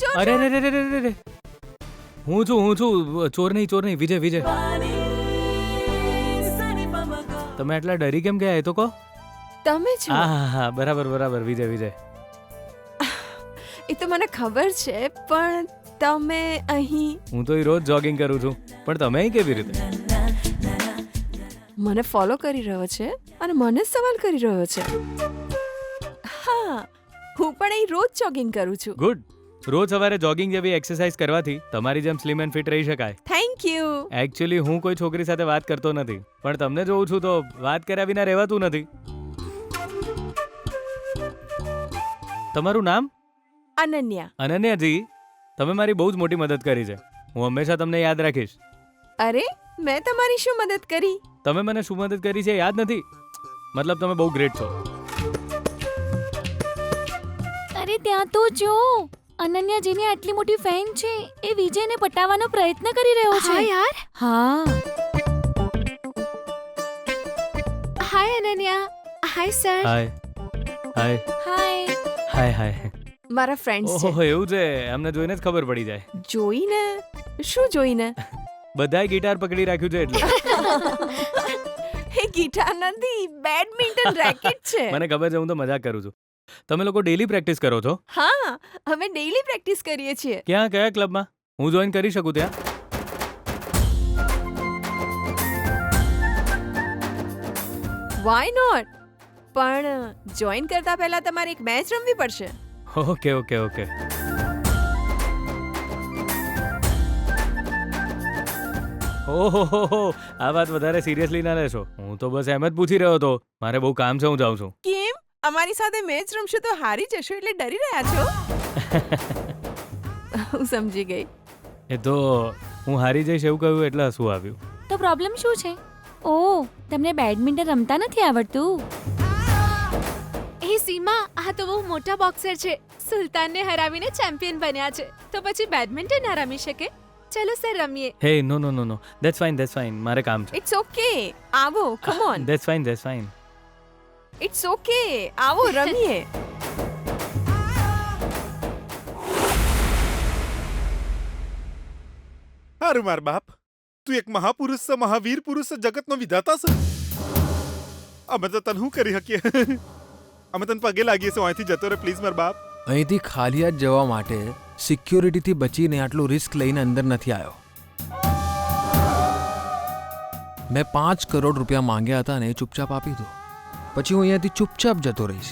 ચોર અરે રે રે રે રે રે હું છું ચોર નહીં વિજય તમે એટલા ડરી કેમ ગયા એ તો કહો. તમે છો? હા બરાબર વિજય એ તો મને ખબર છે, પણ તમે અહીં હું તો રોજ જોગિંગ કરું છું, પણ તમે અહીં કેવી રીતે? મને ફોલો કરી રહ્યો છે અને મને જ સવાલ કરી રહ્યો છે. હા, હું પણ અહીં રોજ જોગિંગ કરું છું. ગુડ. રોજ સવારે જોગિંગ જેવી એક્સરસાઇઝ કરવાથી તમારી જેમ સ્લિમ એન્ડ ફિટ રહી શકાય. Thank you. એકચ્યુઅલી હું કોઈ છોકરી સાથે વાત કરતો નથી, પણ તમને જોઉં છું તો વાત કર્યા વિના રહેવાતું નથી. તમારું નામ? અનન્યા. અનન્યાજી, તમે મારી બહુ જ મોટી મદદ કરી છે. હું હંમેશા તમને યાદ રાખીશ. અરે, મેં તમારી શું મદદ કરી? તમે મને શું મદદ કરી છે યાદ નથી? મતલબ તમે બહુ ગ્રેટ છો. અરે ત્યાં તો જો, અનન્યાજીની આટલી મોટી ફેન છે, એ વિજયને પટાવવાનો પ્રયત્ન કરી રહ્યો છે. હા યાર. હા. હાય અનન્યા. હાય સર. હાય હાય. હાય. મારા ફ્રેન્ડ્સ છે. ઓહો, એવું છે? એમને જોઈને જ ખબર પડી જાય. જોઈને? શું જોઈને? બધાય ગિટાર પકડી રાખ્યું છે એટલે. એ ગિટાર નથી, બેડમિન્ટન રેકેટ છે. મને ખબર છે, હું તો મજાક કરું છું. તમે લોકો ડેલી પ્રેક્ટિસ કરો છો? હા, અમે ડેઈલી પ્રેક્ટિસ કરીએ છીએ. ક્યાં, કયા ક્લબમાં? હું જોઈન કરી શકું ત્યાં? Why not? પણ જોઈન કરતા પહેલા તમારે એક મેચ રમવી પડશે. ઓકે. ઓહો, આ વાત વધારે સિરિયસલી ના લેશો. હું તો બસ એમ જ પૂછી રહ્યો હતો. મારે બહુ કામ છે, હું જાઉં છું. કેમ? અમારી સાથે મેચ રમશો તો હારી જશો એટલે ડરી રહ્યા છો? હું સમજી ગઈ. એ તો હું હારી જઈશ એવું કહ્યું એટલે હસવું આવ્યું. તો પ્રોબ્લેમ શું છે? ઓહ, તમને બેડમિન્ટન રમતા નથી આવડતું? એ સીમા, આ તો બહુ મોટા બોક્સર છે. સુલતાનને હરાવીને ચેમ્પિયન બન્યા છે, તો પછી બેડમિન્ટન ના રમી શકે? ચલો સર રમીએ. હે નો ધેટ્સ ફાઇન. મારે કામ છે. It's okay. આવો, come on. That's fine. It's okay. આવો રમીએ. હારું માર બાપ, તું એક મહાપુરુષ છે, મહાવીર પુરુષ છે, જગતનો વિધાતા છે. અમે તો તને શું કરી શકીએ? અમે તને પગે લાગીએ છીએ. અહીંથી જતો રે પ્લીઝ માર બાપ. અહીંથી ખાલી હાથ જવા માટે સિક્યોરિટીથી બચીને આટલું રિસ્ક લઈને અંદર નથી આવ્યો. મેં 5 કરોડ રૂપિયા માંગ્યા હતા ને એ ચૂપચાપ આપી દો. પછી હું અહીંયાથી ચૂપચાપ જતો રહીશ.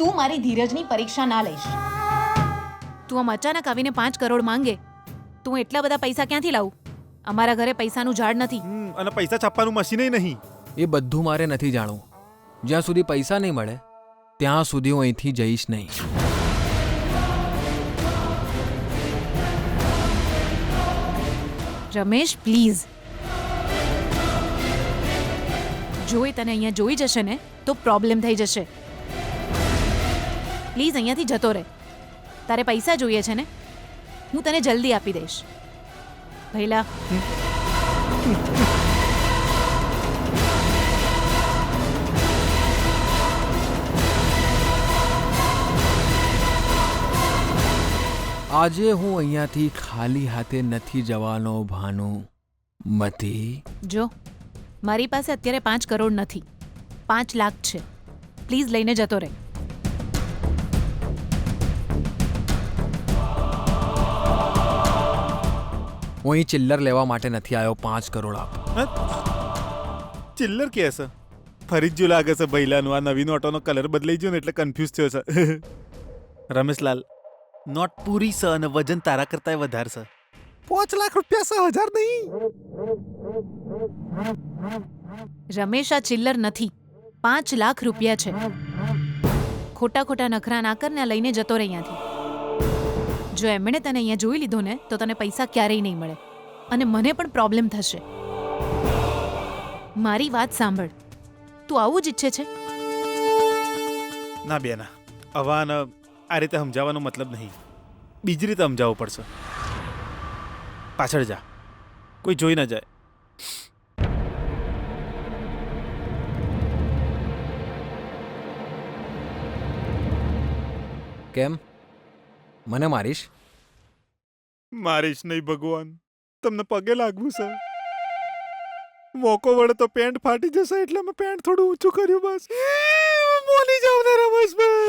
તું મારી ધીરજની પરીક્ષા ના લઈશ. તું આમ અચાનક આવીને 5 કરોડ માંગે, તું એટલા બધા પૈસા ક્યાંથી લાવું? અમારા ઘરે પૈસાનું ઝાડ નથી. અને પૈસા છાપવાનું મશીન નહીં. એ બધું મારે નથી જાણવું. જ્યાં સુધી પૈસા નહીં મળે ત્યાં સુધી હું અહીંથી જઈશ નહીં. રમેશ પ્લીઝ, જો એ તને અહીંયા જોઈ જશે ને તો પ્રોબ્લેમ થઈ જશે. પ્લીઝ અહીંયાથી જતો રહે. તારે પૈસા જોઈએ છે ને? હું તને જલ્દી આપી દઈશ. ભઈલા, આજે હું અહીંયાથી ખાલી હાથે નથી જવાનો ભાનુ મતી. જો મારી પાસે અત્યારે 5 કરોડ નથી, 5 લાખ છે. પ્લીઝ લઈને જતો રહે. હું અહીં ચિલ્લર લેવા માટે નથી આવ્યો. 5 કરોડ આપ. ચિલ્લર કે છે? ફરી જ જો લાગે છે ભઈલાનું. આ નવી નોટોનો કલર બદલાઈ ગયો ને એટલે કન્ફ્યુઝ થયો છે. રમેશલાલ, નોટ પૂરી છે અને વજન તારા કરતા વધારે છે. 5 લાખ રૂપિયા 1000 નહીં. રમેશ, આ ચિલ્લર નથી, 5 લાખ રૂપિયા છે. ખોટા નખરા ના કર ને લઈને જતો રહે અહીંયાથી. જો એમણે તને અહીંયા જોઈ લીધો ને તો તને પૈસા ક્યારેય નહીં મળે અને મને પણ પ્રોબ્લેમ થશે. મારી વાત સાંભળ, તું આવું જ ઈચ્છે છે? ના બેના, અવાન આ રીતે સમજાવવાનો મતલબ નહીં. બીજી રીતે સમજાવવું પડશે. પાછળ જા, કોઈ જોઈ ના જાય. કેમ મને મારીશ? મારીશ નહીં ભગવાન, તમને પગે લાગવું છે. મોકો વળે તો પેન્ટ ફાટી જશે એટલે મેં પેન્ટ થોડું ઊંચું કર્યું બસ. મોની જાવ ને રમેશભાઈ.